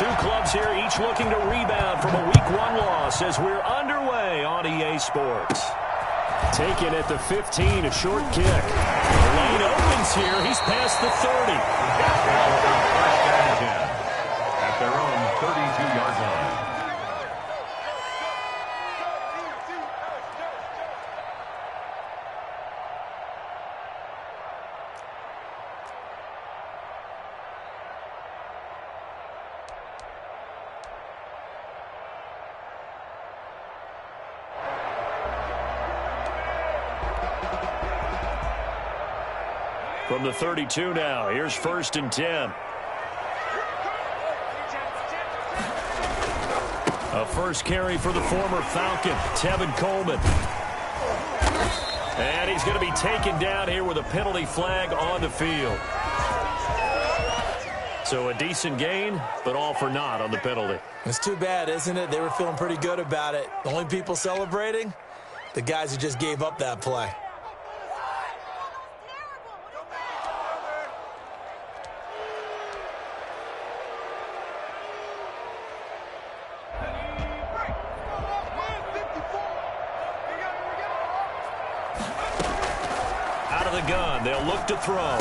two clubs here each looking to rebound from a Week 1 loss as we're underway on EA Sports. Taken at the 15, a short kick. The lane opens here. He's past the 30. At their own 32-yard line. From the 32 now, here's 1st and 10. A first carry for the former Falcon, Tevin Coleman. And he's going to be taken down here with a penalty flag on the field. So a decent gain, but all for naught on the penalty. It's too bad, isn't it? They were feeling pretty good about it. The only people celebrating? The guys who just gave up that play. Gun. They'll look to throw.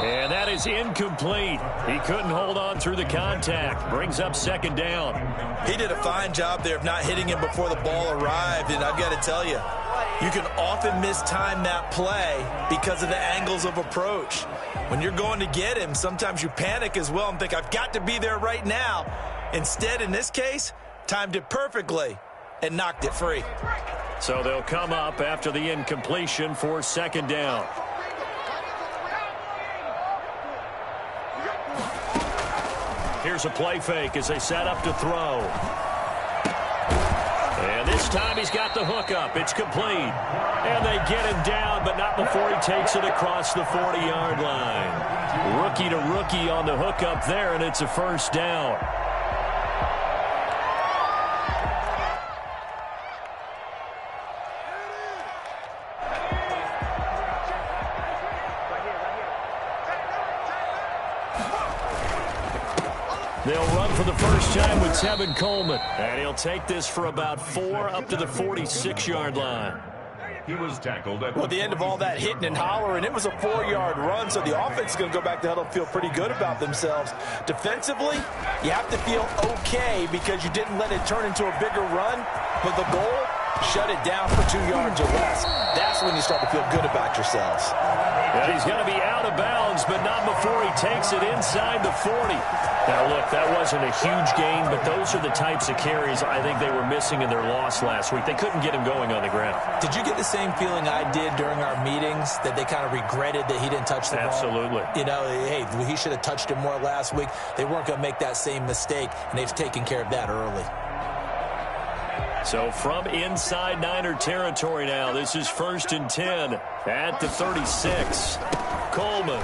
And that is incomplete. He couldn't hold on through the contact. Brings up 2nd down. He did a fine job there of not hitting him before the ball arrived. And I've got to tell you, you can often mistime that play because of the angles of approach. When you're going to get him, sometimes you panic as well and think, I've got to be there right now. Instead, in this case, timed it perfectly and knocked it free. So they'll come up after the incompletion for 2nd down. Here's a play fake as they set up to throw. And this time he's got the hook up. It's complete. And they get him down, but not before he takes it across the 40-yard line. Rookie to rookie on the hook up there, and it's a 1st down. They'll run for the first time with Tevin Coleman. And he'll take this for about 4 up to the 46-yard line. He was tackled at the end of all that hitting and hollering. It was a 4-yard run, so the offense is going to go back to huddle and feel pretty good about themselves. Defensively, you have to feel okay because you didn't let it turn into a bigger run. But the goal, shut it down for 2 yards or less. That's when you start to feel good about yourselves. And he's going to be out of bounds, but not before he takes it inside the 40. Now, look, that wasn't a huge gain, but those are the types of carries I think they were missing in their loss last week. They couldn't get him going on the ground. Did you get the same feeling I did during our meetings, that they kind of regretted that he didn't touch the ball? Absolutely. You know, hey, he should have touched it more last week. They weren't going to make that same mistake, and they've taken care of that early. So from inside Niner territory now, this is 1st and 10 at the 36. Coleman.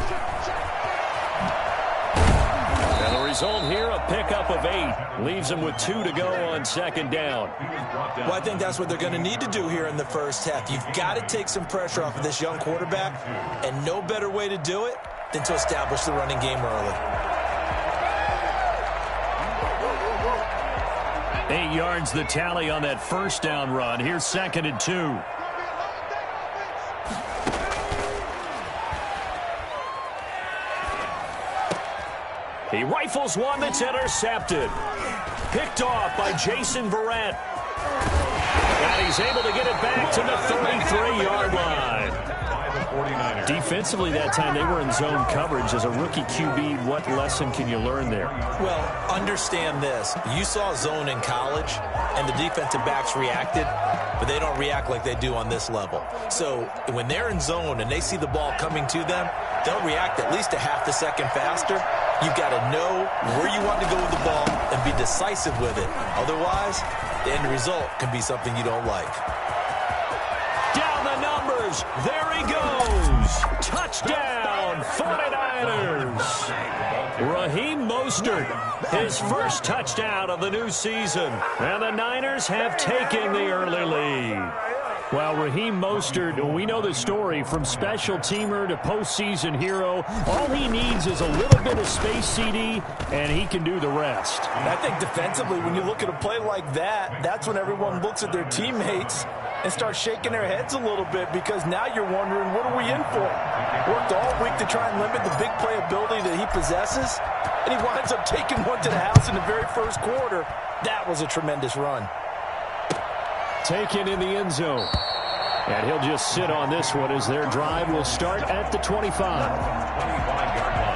And the result here, a pickup of 8. Leaves them with 2 to go on 2nd down. Well, I think that's what they're going to need to do here in the first half. You've got to take some pressure off of this young quarterback, and no better way to do it than to establish the running game early. 8 yards the tally on that 1st down run. Here's 2nd and 2. He rifles one that's intercepted. Picked off by Jason Verrett. And he's able to get it back to the 33-yard line. Defensively that time, they were in zone coverage. As a rookie QB, what lesson can you learn there? Well, understand this. You saw zone in college, and the defensive backs reacted, but they don't react like they do on this level. So when they're in zone and they see the ball coming to them, they'll react at least a half a second faster. You've got to know where you want to go with the ball and be decisive with it. Otherwise, the end result can be something you don't like. Down the numbers. There he goes. Touchdown, 49ers. Raheem Mostert, his first touchdown of the new season. And the Niners have taken the early lead. Well, Raheem Mostert, we know the story, from special teamer to postseason hero. All he needs is a little bit of space, CD, and he can do the rest. And I think defensively, when you look at a play like that, that's when everyone looks at their teammates and starts shaking their heads a little bit, because now you're wondering, what are we in for? Worked all week to try and limit the big play ability that he possesses, and he winds up taking one to the house in the very first quarter. That was a tremendous run. Taken in the end zone. And he'll just sit on this one as their drive will start at the 25. 25-yard line.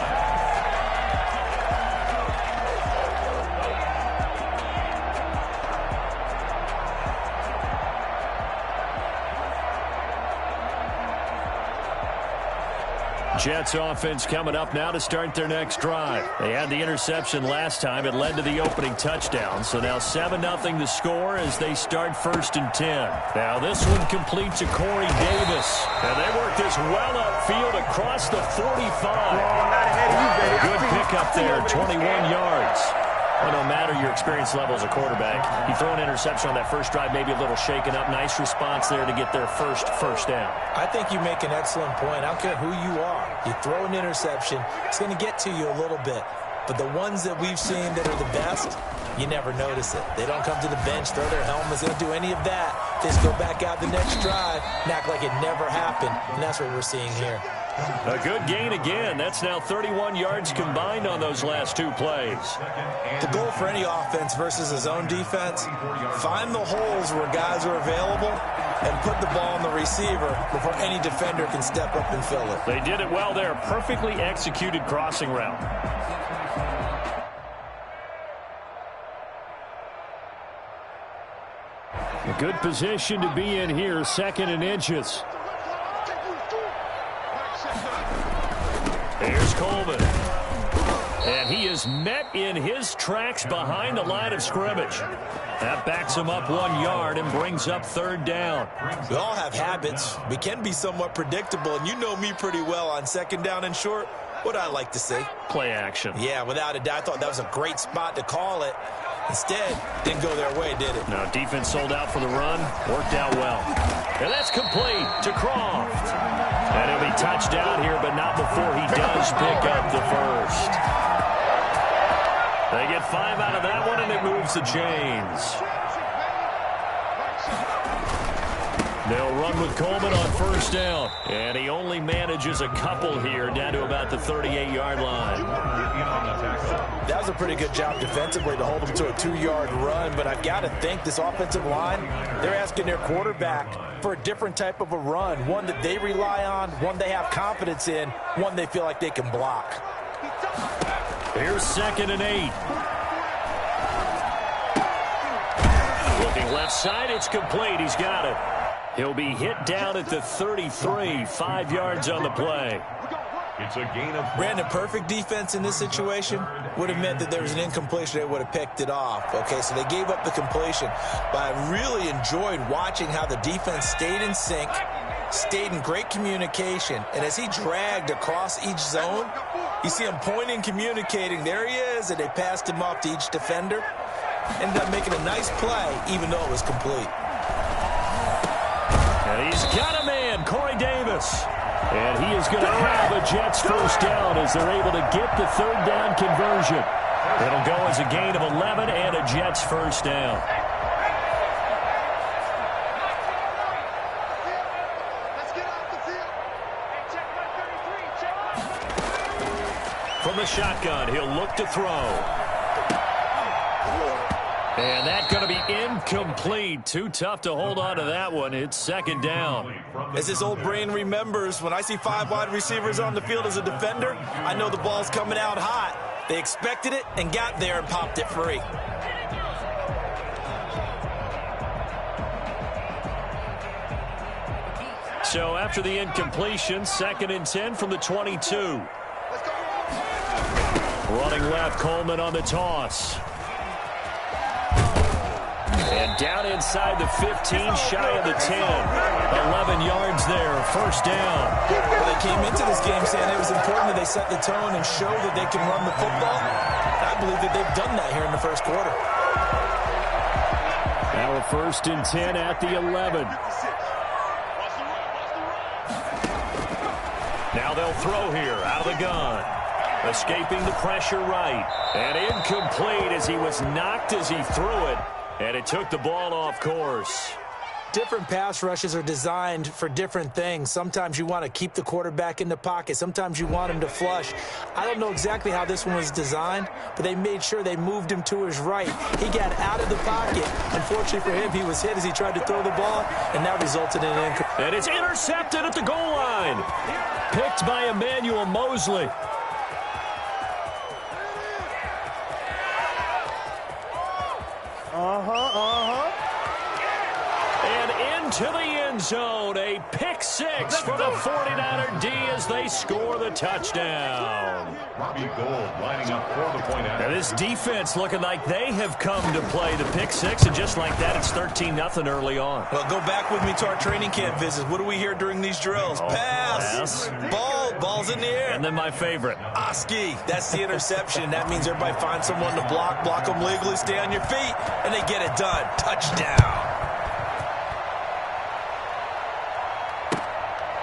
Jets offense coming up now to start their next drive. They had the interception last time. It led to the opening touchdown. So now 7-0 the score as they start 1st and 10. Now this one complete to Corey Davis. And they work this well upfield across the 45. Good pickup there, 21 yards. Well, no matter your experience level as a quarterback, you throw an interception on that first drive, maybe a little shaken up. Nice response there to get their first down. I think you make an excellent point. I don't care who you are. You throw an interception, it's going to get to you a little bit. But the ones that we've seen that are the best, you never notice it. They don't come to the bench, throw their helmets. They don't do any of that. They just go back out the next drive and act like it never happened. And that's what we're seeing here. A good gain again. That's now 31 yards combined on those last two plays. The goal for any offense versus a zone defense, find the holes where guys are available and put the ball on the receiver before any defender can step up and fill it. They did it well there. Perfectly executed crossing route. A good position to be in here, 2nd and inches. Here's Coleman. And he is met in his tracks behind the line of scrimmage. That backs him up 1 yard and brings up 3rd down. We all have habits. We can be somewhat predictable, and you know me pretty well on 2nd down and short. What I like to say? Play action. Yeah, without a doubt. I thought that was a great spot to call it. Instead, didn't go their way, did it? No, defense sold out for the run. Worked out well. And that's complete to Croft. And he'll be touched out here, but not before he does pick up the first. They get 5 out of that one, and it moves the chains. They'll run with Coleman on 1st down. And he only manages a couple here, down to about the 38-yard line. That was a pretty good job defensively to hold them to a 2-yard run, but I've got to think this offensive line, they're asking their quarterback for a different type of a run, one that they rely on, one they have confidence in, one they feel like they can block. Here's 2nd and 8. Looking left side, it's complete. He's got it. He'll be hit down at the 33, 5 yards on the play. It's a gain of... Brandon, perfect defense in this situation would have meant that there was an incompletion. They would have picked it off. Okay, so they gave up the completion. But I really enjoyed watching how the defense stayed in sync, stayed in great communication. And as he dragged across each zone, you see him pointing, communicating. There he is, and they passed him off to each defender. Ended up making a nice play, even though it was complete. And he's got a man, Corey Davis. And he is going to have a Jets 1st down as they're able to get the 3rd down conversion. It'll go as a gain of 11 and a Jets 1st down. From the shotgun, he'll look to throw. And that's going to be incomplete. Too tough to hold on to that one. It's 2nd down. As his old brain remembers, when I see 5 wide receivers on the field as a defender, I know the ball's coming out hot. They expected it and got there and popped it free. So after the incompletion, 2nd and 10 from the 22. Running left, Coleman on the toss. And down inside the 15, shy of the 10. 11 yards there, 1st down. Well, they came into this game saying it was important that they set the tone and show that they can run the football. I believe that they've done that here in the 1st quarter. Now a 1st and 10 at the 11. Now they'll throw here out of the gun. Escaping the pressure right. And incomplete as he was knocked as he threw it. And it took the ball off course. Different pass rushes are designed for different things. Sometimes you want to keep the quarterback in the pocket. Sometimes you want him to flush. I don't know exactly how this one was designed, but they made sure they moved him to his right. He got out of the pocket. Unfortunately for him, he was hit as he tried to throw the ball, and that resulted in an incomplete. And it's intercepted at the goal line. Picked by Emmanuel Mosley. To the end zone, a pick six for the 49er D as they score the touchdown. Robbie Gould lining up for the point after. Now this defense looking like they have come to play the pick six, and just like that, it's 13-0 early on. Well, go back with me to our training camp visits. What do we hear during these drills? Pass. Ball's in the air. And then my favorite. Oski. That's the interception. That means everybody finds someone to block them legally, stay on your feet, and they get it done. Touchdown.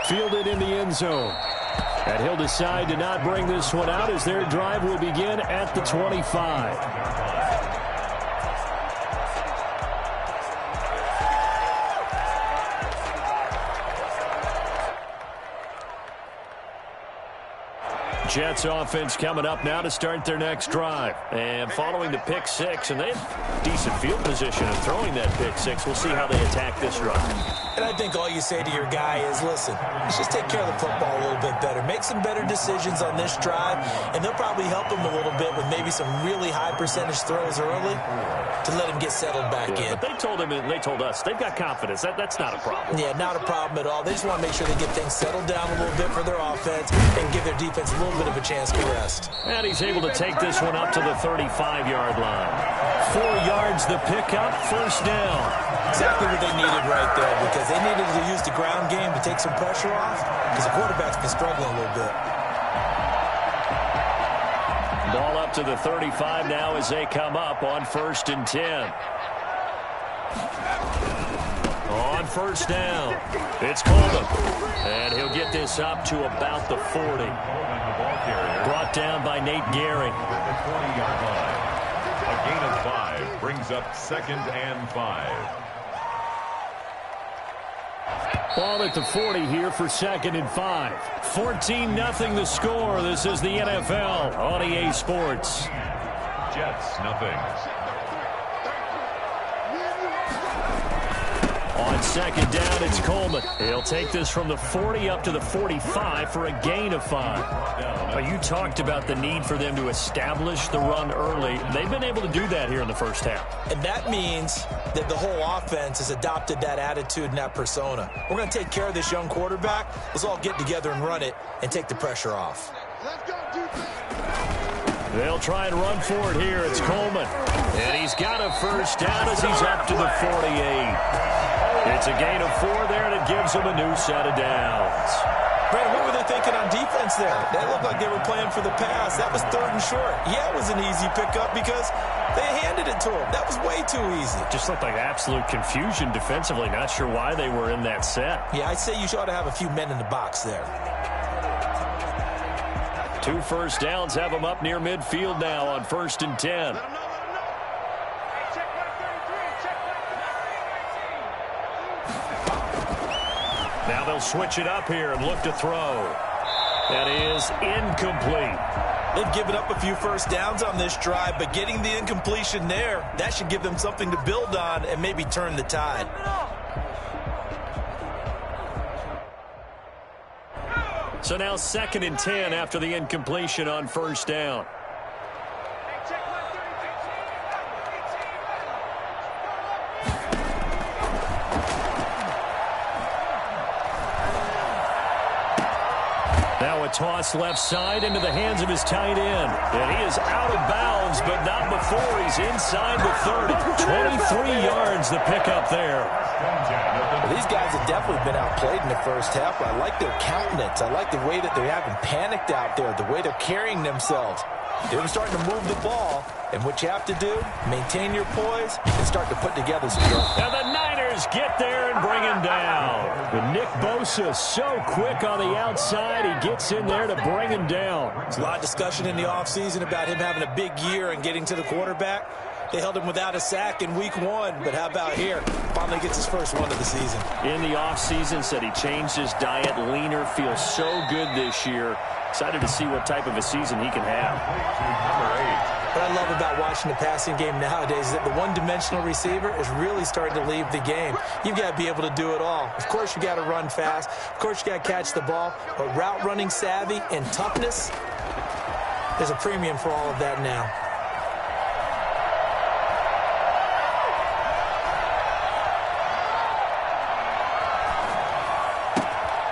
Fielded in the end zone. And he'll decide to not bring this one out as their drive will begin at the 25. Jets offense coming up now to start their next drive. And following the pick six, and they have decent field position and throwing that pick six. We'll see how they attack this drive. And I think all you say to your guy is, listen, let's just take care of the football a little bit better. Make some better decisions on this drive, and they'll probably help him a little bit with maybe some really high percentage throws early to let him get settled back in. But they told him and they told us they've got confidence. That's not a problem. Yeah, not a problem at all. They just want to make sure they get things settled down a little bit for their offense and give their defense a little bit of a chance to rest. And he's able to take this one up to the 35-yard line. 4 yards the pickup, first down. Exactly what they needed right there, because they needed to use the ground game to take some pressure off, because the quarterback's been struggling a little bit. Ball up to the 35 now as they come up on 1st and 10. On first down, it's Coleman. And he'll get this up to about the 40. Brought down by Nate Gehring. The 20-yard line. A gain of 5 brings up 2nd and 5. Ball at the 40 here for 2nd and 5. 14-0 the score. This is the NFL on EA Sports. Jets, nothing. On 2nd down, it's Coleman. He'll take this from the 40 up to the 45 for a gain of 5. You talked about the need for them to establish the run early. They've been able to do that here in the first half. And that means that the whole offense has adopted that attitude and that persona. We're going to take care of this young quarterback. Let's all get together and run it and take the pressure off. They'll try and run for it here. It's Coleman. And he's got a first down as he's up to the 48. It's a gain of 4 there, and it gives them a new set of downs. Brandon, what were they thinking on defense there? They looked like they were playing for the pass. That was 3rd and short. Yeah, it was an easy pickup because they handed it to him. That was way too easy. Just looked like absolute confusion defensively. Not sure why they were in that set. Yeah, I'd say you ought to have a few men in the box there. 2 first downs have them up near midfield now on 1st and 10. Now they'll switch it up here and look to throw. That is incomplete. They've given up a few first downs on this drive, but getting the incompletion there, that should give them something to build on and maybe turn the tide. So now 2nd and 10 after the incompletion on 1st down. Now a toss left side into the hands of his tight end. And he is out of bounds, but not before he's inside the 30. 23 yards the pickup there. Well, these guys have definitely been outplayed in the first half, but I like their countenance. I like the way that they're having panicked out there, the way they're carrying themselves. They're starting to move the ball, and what you have to do, maintain your poise and start to put together some growth. And the Niners get there and bring him down. But Nick Bosa so quick on the outside, he gets in there to bring him down. There's a lot of discussion in the offseason about him having a big year and getting to the quarterback. They held him without a sack in week 1, but how about here? Finally gets his first one of the season. In the offseason, said he changed his diet, leaner, feels so good this year. Excited to see what type of a season he can have. What I love about watching the passing game nowadays is that the one-dimensional receiver is really starting to leave the game. You've got to be able to do it all. Of course, you got to run fast. Of course, you got to catch the ball. But route running savvy and toughness, there's a premium for all of that now.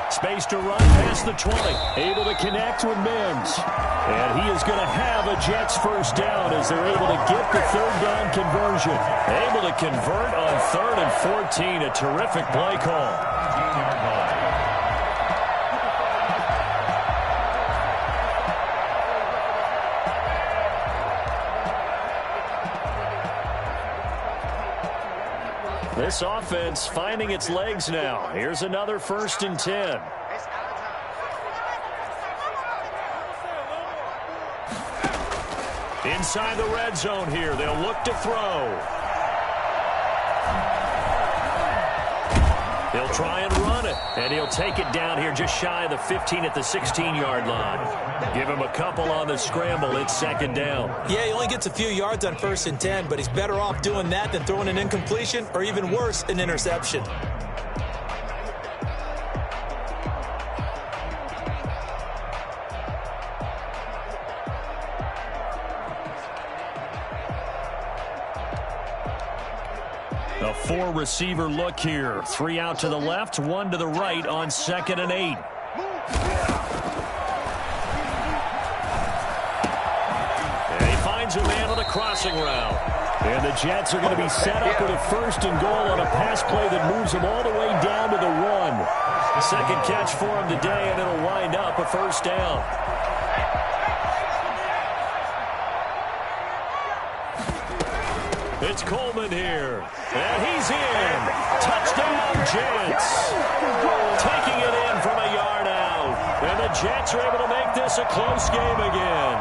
Space to run past the 20. Able to connect with Mims. And he is going to have a Jets first down as they're able to get the third down conversion. Able to convert on 3rd and 14. A terrific play call. This offense finding its legs now. Here's another 1st and 10. Inside the red zone here. They'll look to throw. He'll try and run it. And he'll take it down here just shy of the 15 at the 16-yard line. Give him a couple on the scramble. It's 2nd down. Yeah, he only gets a few yards on 1st and 10, but he's better off doing that than throwing an incompletion or even worse, an interception. A 4-receiver look here. 3 out to the left, 1 to the right on 2nd and 8. And he finds a man on a crossing route. And the Jets are going to be set up with a 1st and goal on a pass play that moves them all the way down to the 1. Second catch for him today, and it'll wind up a 1st down. It's Coleman here. And he's in. Touchdown, Jets. Taking it in from a yard out. And the Jets are able to make this a close game again.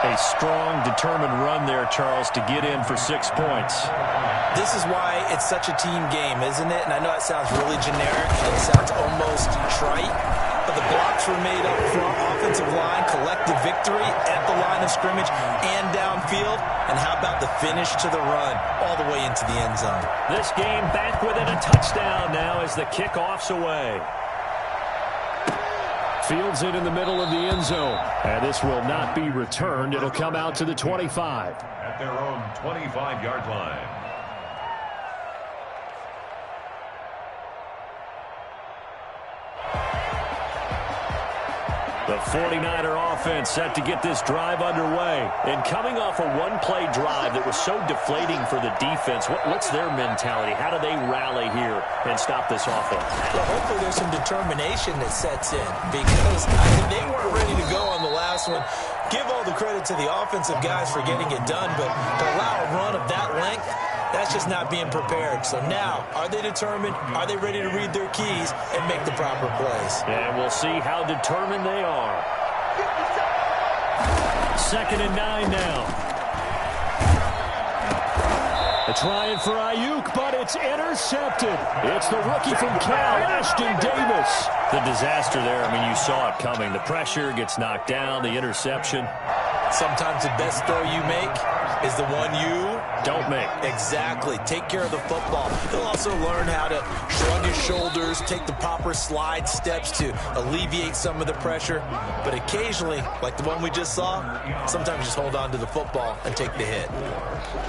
A strong, determined run there, Charles, to get in for 6 points. This is why it's such a team game, isn't it? And I know it sounds really generic and it sounds almost trite, but the blocks were made up front, offensive line, collective victory at the line of scrimmage and downfield. And how about the finish to the run all the way into the end zone? This game back within a touchdown now as the kickoff's away. Fields it in the middle of the end zone. And this will not be returned. It'll come out to the 25. At their own 25-yard line. The 49er offense set to get this drive underway. And coming off a one-play drive that was so deflating for the defense, what's their mentality? How do they rally here and stop this offense? Well, hopefully there's some determination that sets in because they weren't ready to go on the last one. Give all the credit to the offensive guys for getting it done, but to allow a run of that length, that's just not being prepared. So now, are they determined? Are they ready to read their keys and make the proper plays? And we'll see how determined they are. 2nd and 9 now. They're trying for Ayuk, but it's intercepted. It's the rookie from Cal, Ashton Davis. The disaster there, I mean, you saw it coming. The pressure gets knocked down, the interception. Sometimes the best throw you make is the one you don't make. Exactly. Take care of the football. He'll also learn how to shrug his shoulders, take the proper slide steps to alleviate some of the pressure. But occasionally, like the one we just saw, sometimes just hold on to the football and take the hit.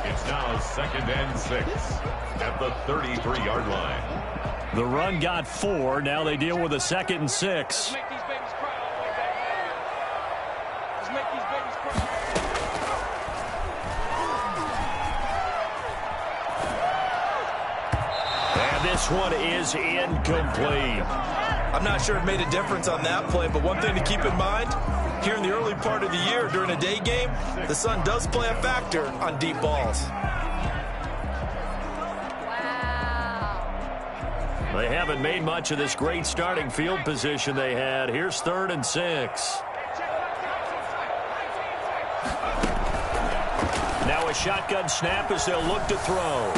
It's now 2nd and 6 at the 33-yard line. The run got 4. Now they deal with a 2nd and 6. This one is incomplete. I'm not sure it made a difference on that play, but one thing to keep in mind, here in the early part of the year during a day game, the sun does play a factor on deep balls. Wow. They haven't made much of this great starting field position they had. Here's 3rd and 6. Now a shotgun snap as they'll look to throw.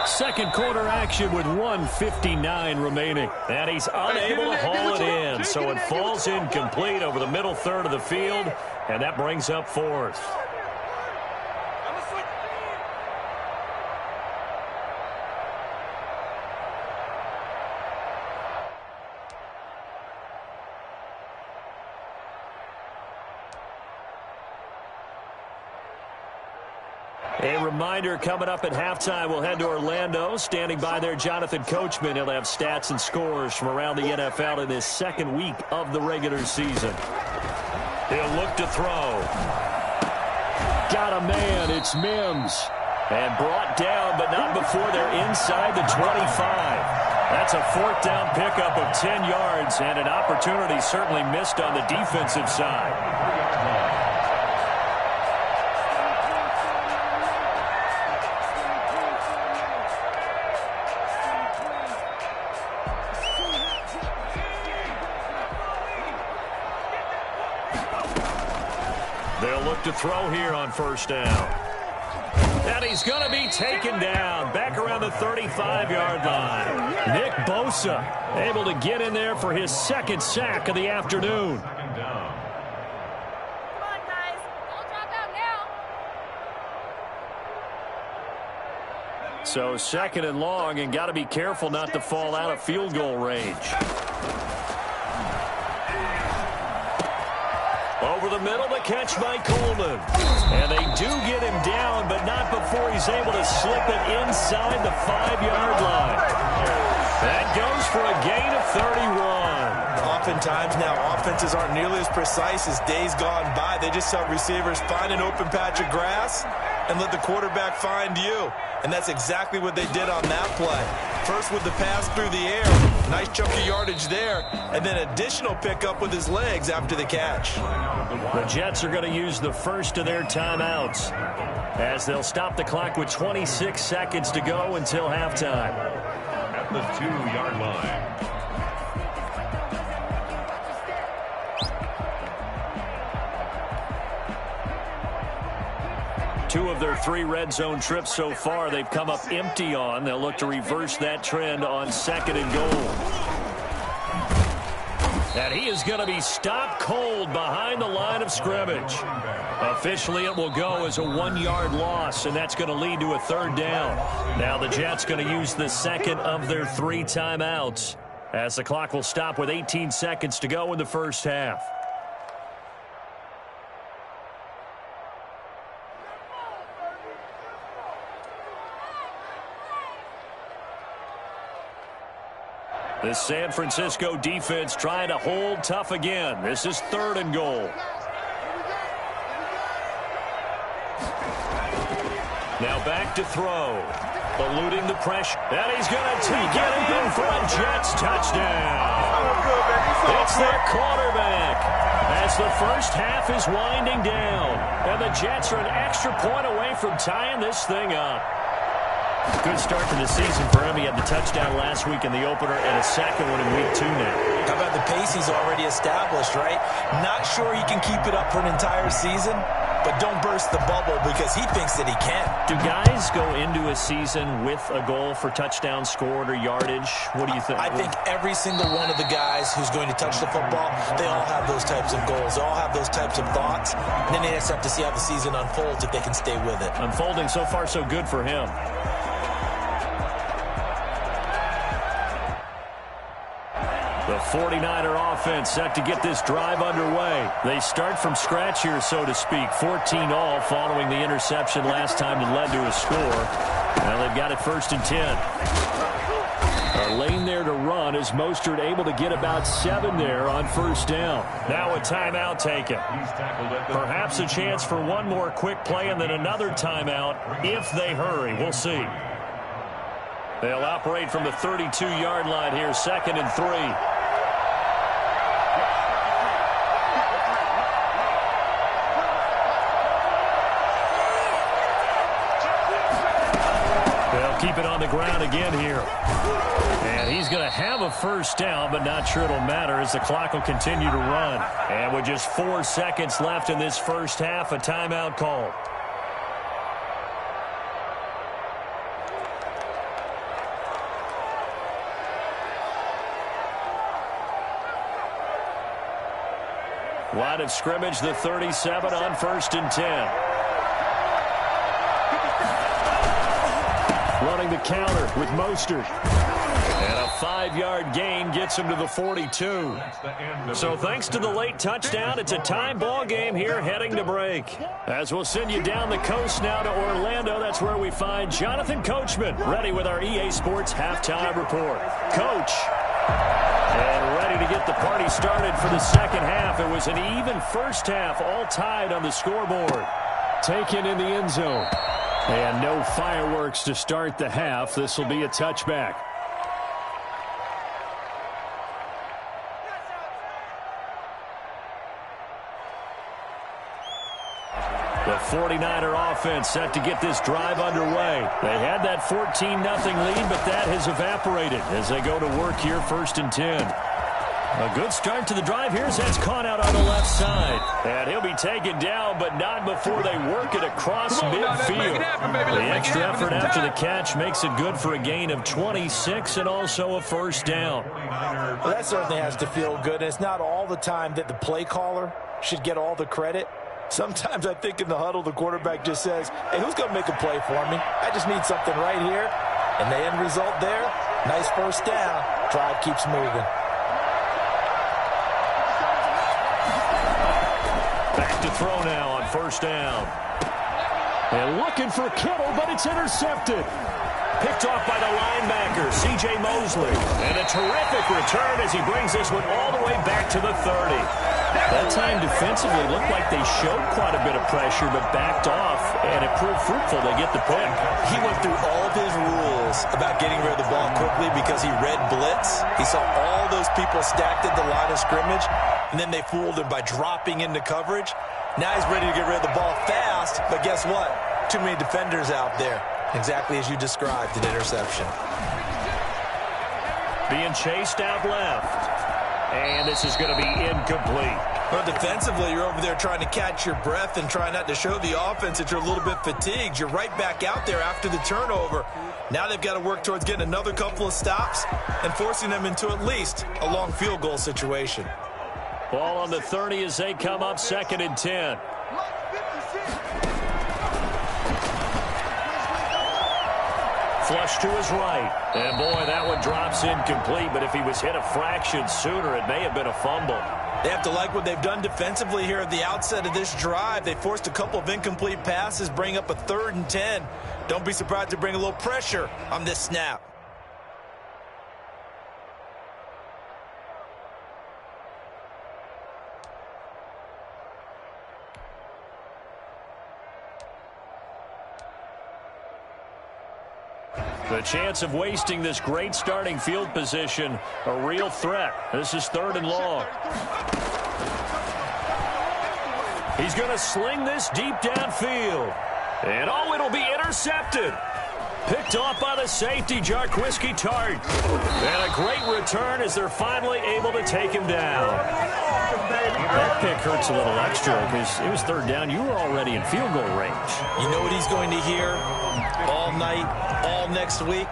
Second quarter action with 1:59 remaining. And he's unable to haul it in, so it falls incomplete over the middle third of the field, and that brings up 4th. A reminder, coming up at halftime, we'll head to Orlando. Standing by there, Jonathan Coachman. He'll have stats and scores from around the NFL in his second week of the regular season. He'll look to throw. Got a man. It's Mims. And brought down, but not before they're inside the 25. That's a 4th down pickup of 10 yards, and an opportunity certainly missed on the defensive side. To throw here on 1st down. And he's going to be taken down back around the 35-yard line. Nick Bosa able to get in there for his 2nd sack of the afternoon. Come on, guys. Don't drop out now. So 2nd and long, and got to be careful not to fall out of field goal range. Over the middle, the catch by Coleman. And they do get him down, but not before he's able to slip it inside the 5-yard line. That goes for a gain of 31. Oftentimes now, offenses aren't nearly as precise as days gone by. They just have receivers find an open patch of grass and let the quarterback find you. And that's exactly what they did on that play. First with the pass through the air, nice chunk of yardage there, and then additional pickup with his legs after the catch. The Jets are going to use the first of their timeouts as they'll stop the clock with 26 seconds to go until halftime. At the 2-yard line. Two of their 3 red zone trips so far they've come up empty on. They'll look to reverse that trend on 2nd and goal. And he is going to be stopped cold behind the line of scrimmage. Officially, it will go as a 1-yard loss, and that's going to lead to a 3rd down. Now the Jets going to use the 2nd of their 3 timeouts as the clock will stop with 18 seconds to go in the first half. The San Francisco defense trying to hold tough again. This is 3rd and goal. Now back to throw. Eluding the pressure. And he's going to take it in for a Jets touchdown. It's their quarterback. As the first half is winding down. And the Jets are an extra point away from tying this thing up. Good start to the season for him. He had the touchdown last week in the opener and a second one in week 2 now. How about the pace he's already established, right? Not sure he can keep it up for an entire season, but don't burst the bubble because he thinks that he can. Do guys go into a season with a goal for touchdown scored or yardage? What do you think? I think every single one of the guys who's going to touch the football, they all have those types of goals. They all have those types of thoughts. And then they just have to see how the season unfolds if they can stay with it. Unfolding so far so good for him. The 49er offense set to get this drive underway. They start from scratch here, so to speak. 14-all following the interception last time that led to a score. Now they've got it 1st and 10. A lane there to run as Mostert able to get about 7 there on 1st down. Now a timeout taken. Perhaps a chance for one more quick play and then another timeout if they hurry. We'll see. They'll operate from the 32-yard line here, 2nd and 3. They'll keep it on the ground again here. And he's going to have a first down, but not sure it'll matter as the clock will continue to run. And with just 4 seconds left in this first half, a timeout call. Line of scrimmage, the 37 on 1st and 10. Running the counter with Mostert. And a 5-yard gain gets him to the 42. So thanks to the late touchdown, it's a tie ball game here heading to break. As we'll send you down the coast now to Orlando, that's where we find Jonathan Coachman ready with our EA Sports halftime report. Coach. And ready to get the party started for the second half. It was an even first half, all tied on the scoreboard. Taken in the end zone. And no fireworks to start the half. This will be a touchback. The 49er offense set to get this drive underway. They had that 14-0 lead, but that has evaporated as they go to work here 1st and 10. A good start to the drive here as that's caught out on the left side. And he'll be taken down, but not before they work it across midfield. The extra effort after the catch makes it good for a gain of 26 and also a first down. Well, that certainly has to feel good. It's not all the time that the play caller should get all the credit. Sometimes I think in the huddle, the quarterback just says, hey, who's going to make a play for me? I just need something right here. And the end result there, nice first down. Drive keeps moving. Back to throw now on 1st down. And looking for Kittle, but it's intercepted. Picked off by the linebacker, C.J. Mosley. And a terrific return as he brings this one all the way back to the 30. That time defensively looked like they showed quite a bit of pressure, but backed off, and it proved fruitful. They get the pick. He went through all of his rules about getting rid of the ball quickly because he read blitz. He saw all those people stacked at the line of scrimmage, and then they fooled him by dropping into coverage. Now he's ready to get rid of the ball fast, but guess what? Too many defenders out there. Exactly as you described, an interception. Being chased out left. And this is going to be incomplete. Well, defensively, you're over there trying to catch your breath and try not to show the offense that you're a little bit fatigued. You're right back out there after the turnover. Now they've got to work towards getting another couple of stops and forcing them into at least a long field goal situation. Ball on the 30 as they come up 2nd and 10. Flush to his right. And, boy, that one drops incomplete. But if he was hit a fraction sooner, it may have been a fumble. They have to like what they've done defensively here at the outset of this drive. They forced a couple of incomplete passes, bring up a 3rd and 10. Don't be surprised to bring a little pressure on this snap. The chance of wasting this great starting field position, a real threat. This is 3rd and long. He's going to sling this deep downfield. And, oh, it'll be intercepted. Picked off by the safety, Jaquiski Tartt. And a great return as they're finally able to take him down. That pick hurts a little extra because it was 3rd down. You were already in field goal range. You know what he's going to hear all night, all next week?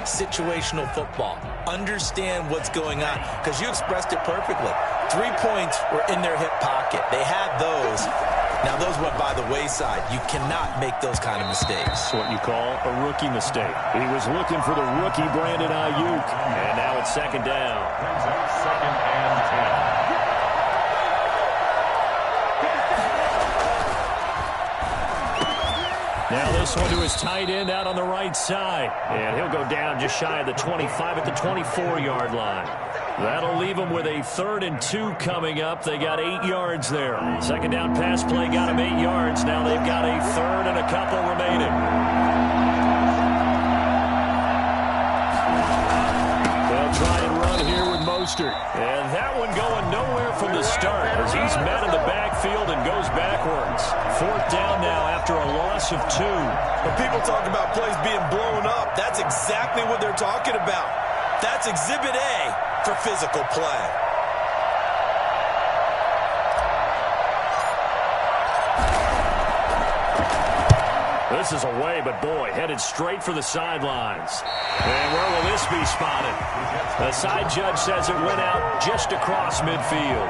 Situational football. Understand what's going on because you expressed it perfectly. 3 points were in their hip pocket. They had those. Now, those went by the wayside. You cannot make those kind of mistakes. It's what you call a rookie mistake. He was looking for the rookie Brandon Ayuk. And now it's 2nd down. 2nd and 10. Now this one to his tight end out on the right side. And he'll go down just shy of the 25 at the 24-yard line. That'll leave them with a 3rd and 2 coming up. They got 8 yards there. 2nd down pass play got them 8 yards. Now they've got a 3rd and a couple remaining. They'll try and run here with Mostert. And that one going nowhere from the start as he's met in the backfield and goes backwards. 4th down now after a loss of 2. When people talk about plays being blown up, that's exactly what they're talking about. That's Exhibit A for physical play. This is away, but boy, headed straight for the sidelines. And where will this be spotted? The side judge says it went out just across midfield.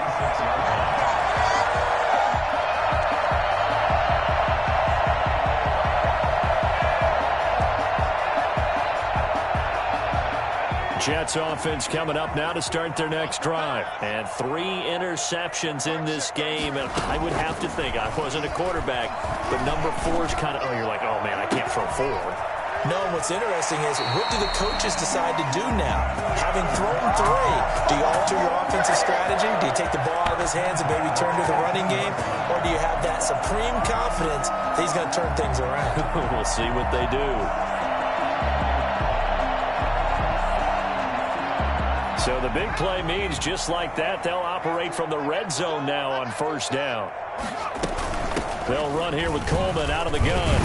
Jets offense coming up now to start their next drive. And 3 interceptions in this game. And I would have to think, I wasn't a quarterback, but number 4 is kind of, you're like, oh, man, I can't throw 4. No, what's interesting is, what do the coaches decide to do now? Having thrown 3, do you alter your offensive strategy? Do you take the ball out of his hands and maybe turn to the running game? Or do you have that supreme confidence that he's going to turn things around? We'll see what they do. So the big play means just like that, they'll operate from the red zone now on 1st down. They'll run here with Coleman out of the gun.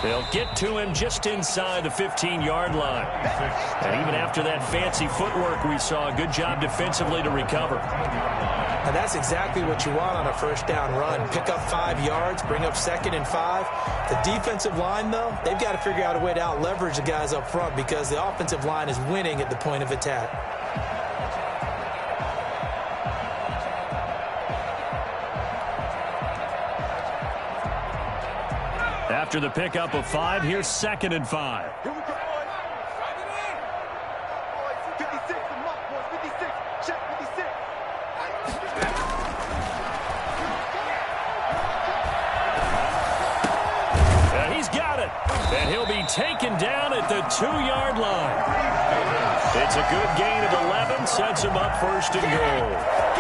They'll get to him just inside the 15-yard line. And even after that fancy footwork we saw, a good job defensively to recover. And that's exactly what you want on a 1st down run. Pick up 5 yards, bring up 2nd and 5. The defensive line, though, they've got to figure out a way to out-leverage the guys up front because the offensive line is winning at the point of attack. After the pickup of 5, here's 2nd and 5. Here we go, boys. Drive it in. Boys, 56, the mark, boys. 56. Check 56. And he's got it. And he'll be taken down at the 2-yard line. It's a good gain of 11. Sets him up 1st and goal.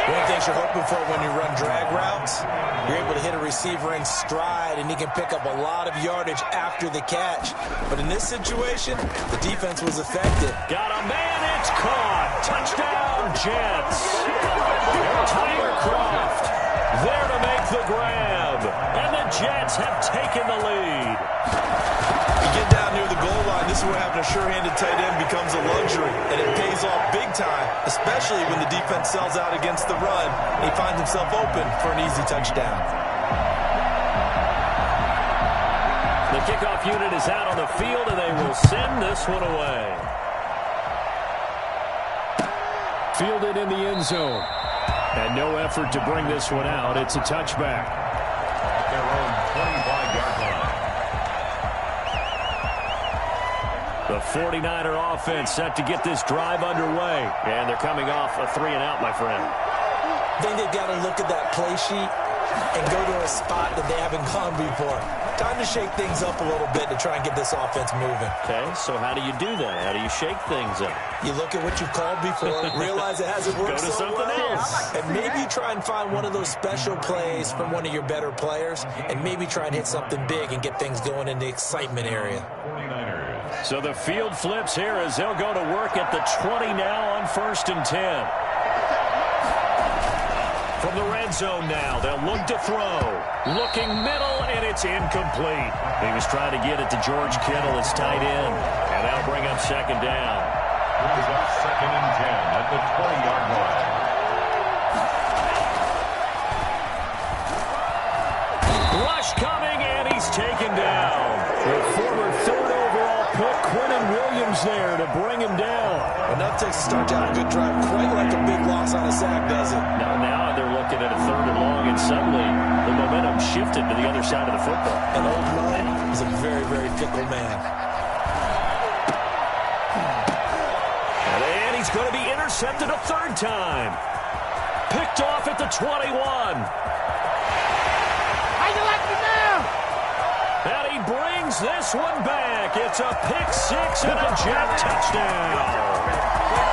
One of the things you're hoping for when you run drag routes, you're able to hit a receiver in stride, and he can pick up a lot of yardage after the catch. But in this situation, the defense was effective. Got a man, it's caught. Touchdown, Jets. Tyler Kroft there to make the grab. And the Jets have taken the lead. You get down near the goal line, this is where having a sure-handed tight end becomes a luxury, and it pays off big time, especially when the defense sells out against the run, and he finds himself open for an easy touchdown. The kickoff unit is out on the field, and they will send this one away. Fielded in the end zone. And no effort to bring this one out. It's a touchback. Their own 25-yard line. The 49er offense set to get this drive underway. And they're coming off a 3-and-out, my friend. I think they've got to look at that play sheet and go to a spot that they haven't gone before. Time to shake things up a little bit to try and get this offense moving. Okay, so how do you do that? How do you shake things up? You look at what you've called before, realize it hasn't worked Go to so something well, else. and maybe try and find one of those special plays from one of your better players, and maybe try and hit something big and get things going in the excitement area. 49ers. So the field flips here as they'll go to work at the 20 now on 1st and 10. From the red zone now, they'll look to throw. Looking middle, and it's incomplete. He was trying to get it to George Kittle, his tight end. And that'll bring up 2nd down. Brings up 2nd and 10 at the 20-yard line. Rush coming, and he's taken down. The former 3rd overall pick, Quinnen Williams there to bring him down. Enough to start out a good drive, quite like a big loss on a sack, does it? Now they're looking at a 3rd and long, and suddenly the momentum shifted to the other side of the football. And old Mo is a very, very fickle man. And he's going to be intercepted a 3rd time. Picked off at the 21. How you like me now? And he brings this one back. It's a pick 6 and a Jet touchdown.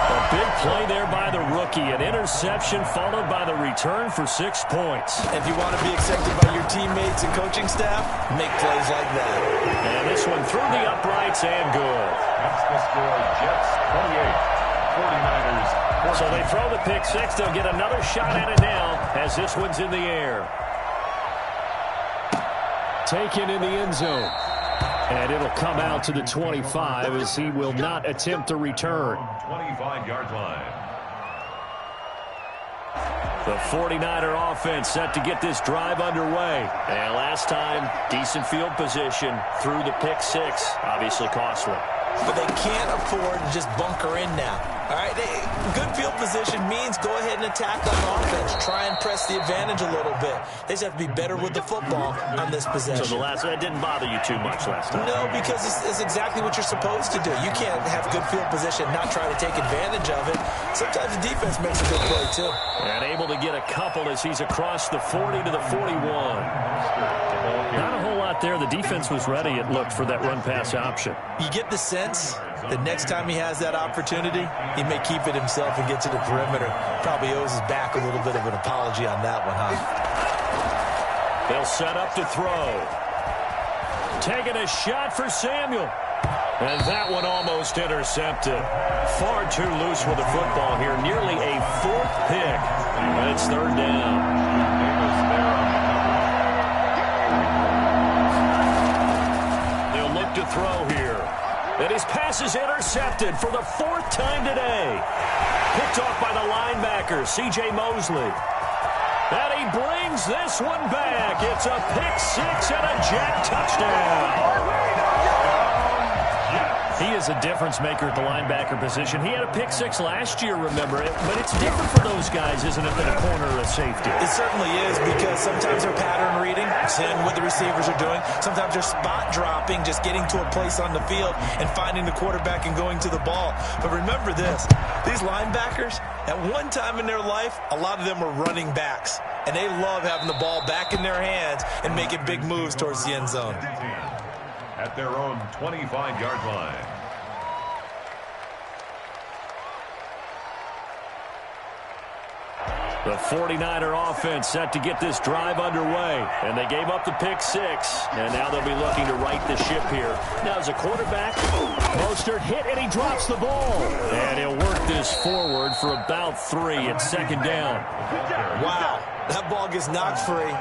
A big play there by the rookie. An interception followed by the return for 6 points. If you want to be accepted by your teammates and coaching staff, make plays like that. And this one through the uprights and good. That's the score. Jets 28, 49ers So they throw the pick six. They'll get another shot at it now as this one's in the air. Taken in the end zone. And it'll come out to the 25 as he will not attempt to return. 25-yard line. The 49er offense set to get this drive underway. And last time, decent field position through the pick six. Obviously costly. But they can't afford to just bunker in now. All right, good field position means go ahead and attack on offense. Try and press the advantage a little bit. They just have to be better with the football on this possession. So that didn't bother you too much last time? No, because it's exactly what you're supposed to do. You can't have good field position, not try to take advantage of it. Sometimes the defense makes a good play, too. And able to get a couple as he's across the 40 to the 41. Not a whole lot there. The defense was ready, it looked, for that run-pass option. You get the sense the next time he has that opportunity, he may keep it himself and get to the perimeter. Probably owes his back a little bit of an apology on that one, huh? They'll set up to throw. Taking a shot for Samuel. And that one almost intercepted. Far too loose with the football here. Nearly a fourth pick. And it's third down. They'll look to throw here. And his pass is intercepted for the fourth time today. Picked off by the linebacker, C.J. Mosley. And he brings this one back. It's a pick six and a Jet touchdown. He is a difference maker at the linebacker position. He had a pick six last year, remember it. But it's different for those guys, isn't it, than a corner or a safety? It certainly is, because sometimes they're pattern reading, seeing what the receivers are doing. Sometimes they're spot dropping, just getting to a place on the field and finding the quarterback and going to the ball. But remember this, these linebackers, at one time in their life, a lot of them were running backs. And they love having the ball back in their hands and making big moves towards the end zone. At their own 25-yard line. The 49er offense set to get this drive underway. And they gave up the pick six. And now they'll be looking to right the ship here. Now as a quarterback, Mostert hit and he drops the ball. And he'll work this forward for about 3 at second down. Wow, that ball gets knocked free,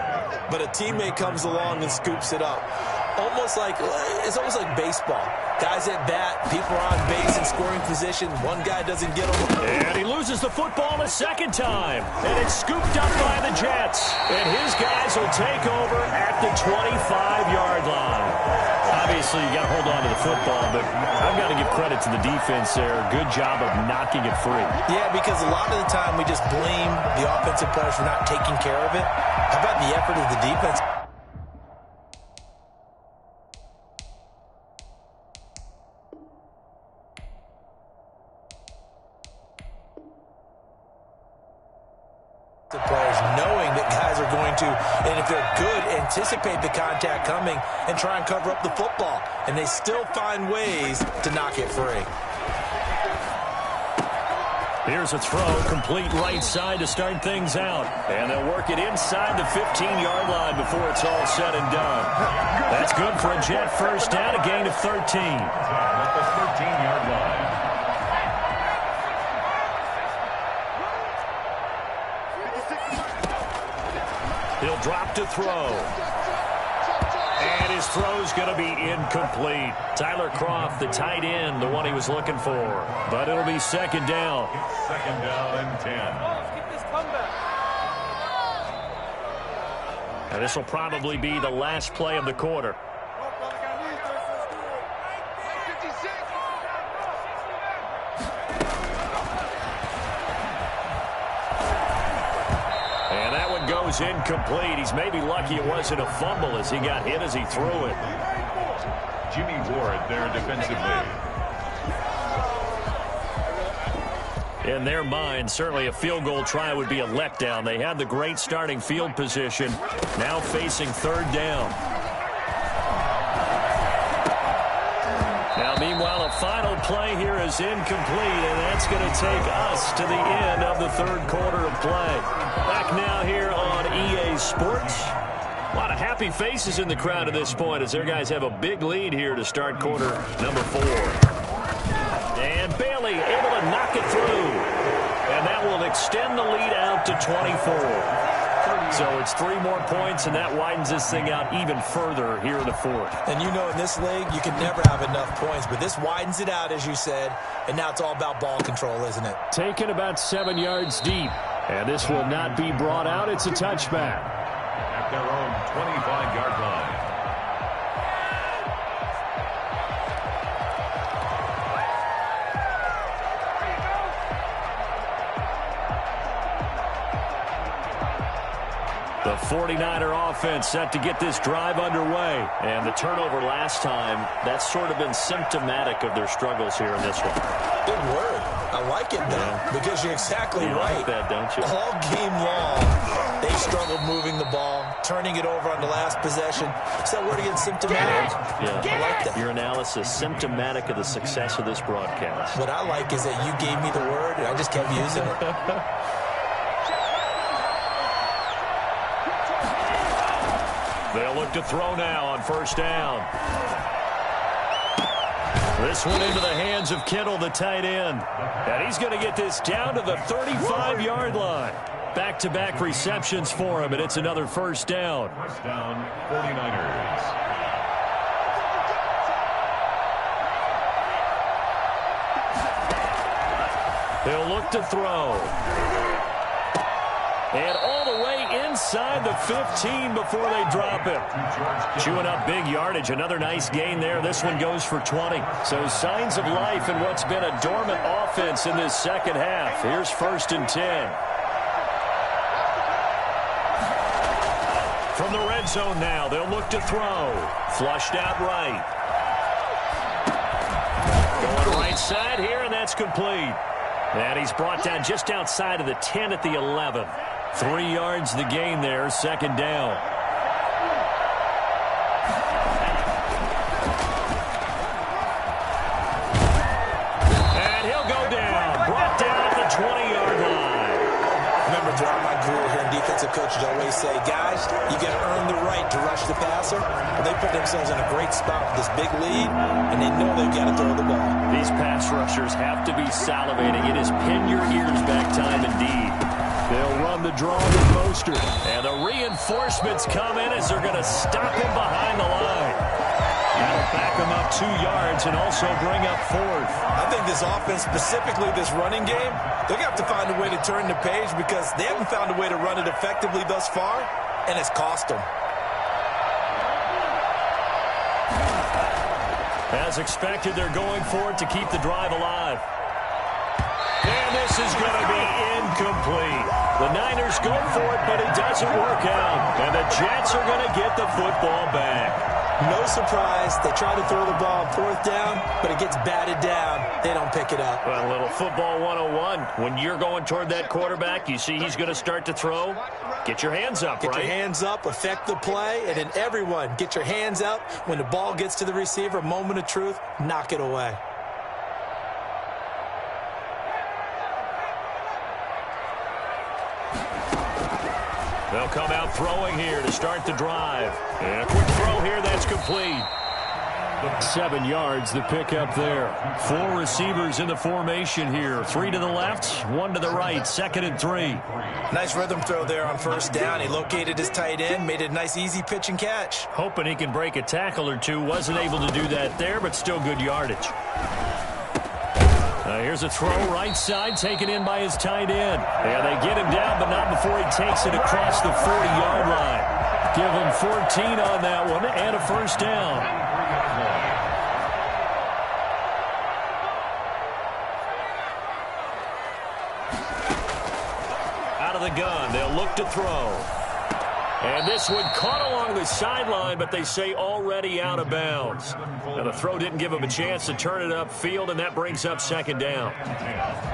but a teammate comes along and scoops it up. It's almost like baseball. Guys at bat, people are on base in scoring position. One guy doesn't get them. And he loses the football a second time. And it's scooped up by the Jets. And his guys will take over at the 25-yard line. Obviously, you got to hold on to the football, but I've got to give credit to the defense there. Good job of knocking it free. Yeah, because a lot of the time we just blame the offensive players for not taking care of it. How about the effort of the defense? Players knowing that guys are going to, and if they're good, anticipate the contact coming and try and cover up the football. And they still find ways to knock it free. Here's a throw, complete right side to start things out. And they'll work it inside the 15-yard line before it's all said and done. That's good for a Jet first down, a gain of 13. At the 13-yard line. He'll drop to throw. And his throw's going to be incomplete. Tyler Kroft, the tight end, the one he was looking for. But it'll be second down. Second down and 10. And this will probably be the last play of the quarter. Goes incomplete. He's maybe lucky it wasn't a fumble as he got hit as he threw it. Jimmy Ward there defensively. In their mind, certainly a field goal try would be a letdown. They had the great starting field position, now facing third down. Now, meanwhile, a final play here is incomplete, and that's going to take us to the end of the third quarter of play. Back now here on EA Sports. A lot of happy faces in the crowd at this point as their guys have a big lead here to start quarter number 4. And Bailey able to knock it through. And it to 24. So it's 3 more points, and that widens this thing out even further here in the fourth. And you know in this league, you can never have enough points, but this widens it out, as you said, and now it's all about ball control, isn't it? Taken about 7 yards deep, and this will not be brought out. It's a touchback. At their own 25-yard line. The 49er offense set to get this drive underway. And the turnover last time, that's sort of been symptomatic of their struggles here in this one. Good word. I like it, though, because you're exactly right. You like that, don't you? All game long, they struggled moving the ball, turning it over on the last possession. Is that word again, symptomatic? Yeah. I like that. Your analysis, symptomatic of the success of this broadcast. What I like is that you gave me the word, and I just kept using it. They'll look to throw now on first down. This one into the hands of Kittle, the tight end. And he's going to get this down to the 35-yard line. Back-to-back receptions for him, and it's another first down. First down, 49ers. He'll look to throw. And all the way inside the 15 before they drop him. Chewing up big yardage. Another nice gain there. This one goes for 20. So signs of life in what's been a dormant offense in this second half. Here's 1st and 10. From the red zone now, they'll look to throw. Flushed out right. Going right side here, and that's complete. And he's brought down just outside of the 10 at the 11. 3 yards the gain there, second down. And he'll go down. Brought down at the 20-yard line. Remember, throughout my career here in defensive coaches always say, guys, you got to earn the right to rush the passer. And they put themselves in a great spot with this big lead, and they know they've got to throw the ball. These pass rushers have to be salivating. It is pin your ears back time indeed. They'll run the draw with Mostert. And the reinforcements come in as they're going to stop him behind the line. That'll back him up 2 yards and also bring up 4th. I think this offense, specifically this running game, they're going to have to find a way to turn the page because they haven't found a way to run it effectively thus far, and it's cost them. As expected, they're going for it to keep the drive alive. And this is going to be incomplete. The Niners go for it, but it doesn't work out. And the Jets are going to get the football back. No surprise. They try to throw the ball on 4th down, but it gets batted down. They don't pick it up. Well, a little football 101. When you're going toward that quarterback, you see he's going to start to throw. Get your hands up, Get your hands up, affect the play, and then everyone get your hands up. When the ball gets to the receiver, moment of truth, knock it away. They'll come out throwing here to start the drive. And a quick throw here, that's complete. 7 yards, the pickup there. 4 receivers in the formation here. 3 to the left, 1 to the right, 2nd and 3. Nice rhythm throw there on first down. He located his tight end, made it a nice easy pitch and catch. Hoping he can break a tackle or two. Wasn't able to do that there, but still good yardage. Here's a throw right side, taken in by his tight end. Yeah, they get him down, but not before he takes it across the 40-yard line. Give him 14 on that one and a first down. Out of the gun, they'll look to throw. And this one caught along the sideline, but they say already out of bounds. Now the throw didn't give him a chance to turn it upfield, and that brings up 2nd down.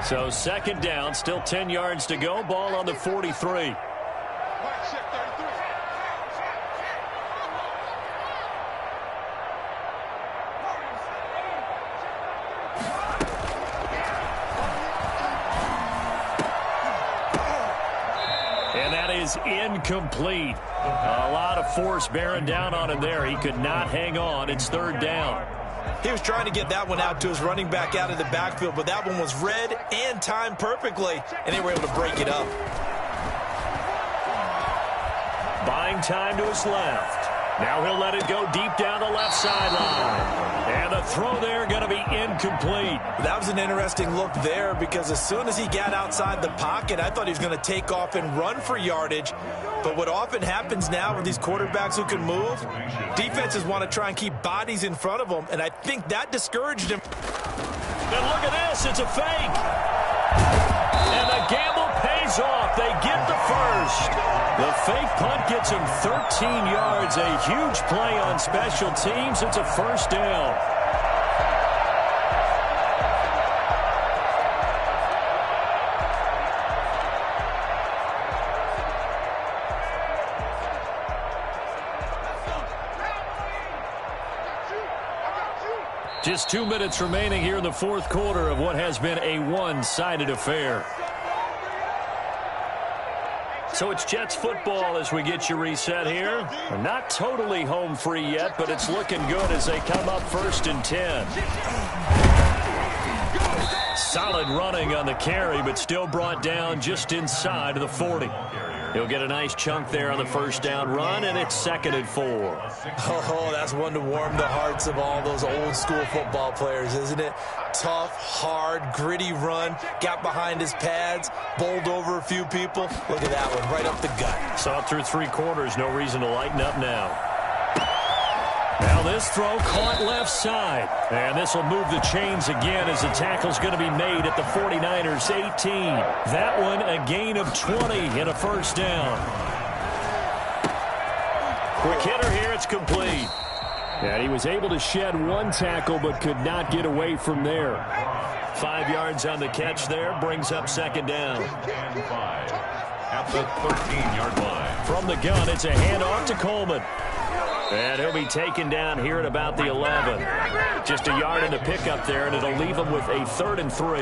So 2nd down, still 10 yards to go. Ball on the 43. And that is incomplete. A lot of force bearing down on him there. He could not hang on. It's 3rd down. He was trying to get that one out to his running back out of the backfield, but that one was read and timed perfectly, and they were able to break it up. Buying time to his left. Now he'll let it go deep down the left sideline. And the throw there going to be incomplete. That was an interesting look there because as soon as he got outside the pocket, I thought he was going to take off and run for yardage. But what often happens now with these quarterbacks who can move, defenses want to try and keep bodies in front of them, and I think that discouraged him. And look at this. It's a fake. And the gamble pays off. They get the first. The fake punt gets him 13 yards. A huge play on special teams. It's a first down. Just 2 minutes remaining here in the fourth quarter of what has been a one-sided affair. So it's Jets football as we get you reset here. We're not totally home free yet, but it's looking good as they come up 1st and 10. Solid running on the carry, but still brought down just inside of the 40. He'll get a nice chunk there on the first down run, and it's 2nd and 4. Oh, that's one to warm the hearts of all those old school football players, isn't it? Tough, hard, gritty run, got behind his pads, bowled over a few people. Look at that one, right up the gut. Saw it through 3 quarters, no reason to lighten up now. Now this throw caught left side. And this will move the chains again as the tackle's going to be made at the 49ers 18. That one a gain of 20 and a first down. Quick hitter here, it's complete. And he was able to shed one tackle but could not get away from there. 5 yards on the catch there, brings up 2nd down. And 5 at the 13-yard line. From the gun, it's a handoff to Coleman. And he'll be taken down here at about the 11. Just a yard in the pickup there, and it'll leave him with a 3rd and 3.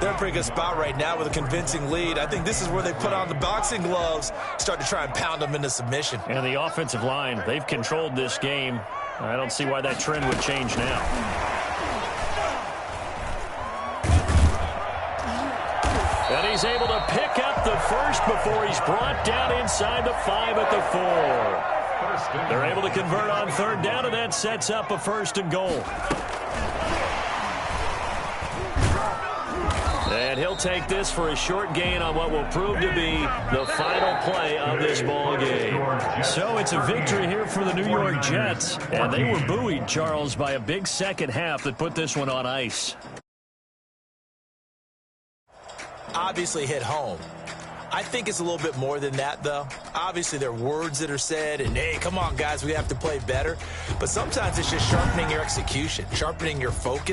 They're in a pretty good spot right now with a convincing lead. I think this is where they put on the boxing gloves, start to try and pound them into submission. And the offensive line, they've controlled this game. I don't see why that trend would change now. And he's able to pick up the first before he's brought down inside the 5 at the 4. They're able to convert on 3rd down, and that sets up a 1st and goal. And he'll take this for a short gain on what will prove to be the final play of this ball game. So it's a victory here for the New York Jets. And they were buoyed, Charles, by a big second half that put this one on ice. Obviously hit home. I think it's a little bit more than that, though. Obviously, there are words that are said, and, hey, come on, guys, we have to play better. But sometimes it's just sharpening your execution, sharpening your focus.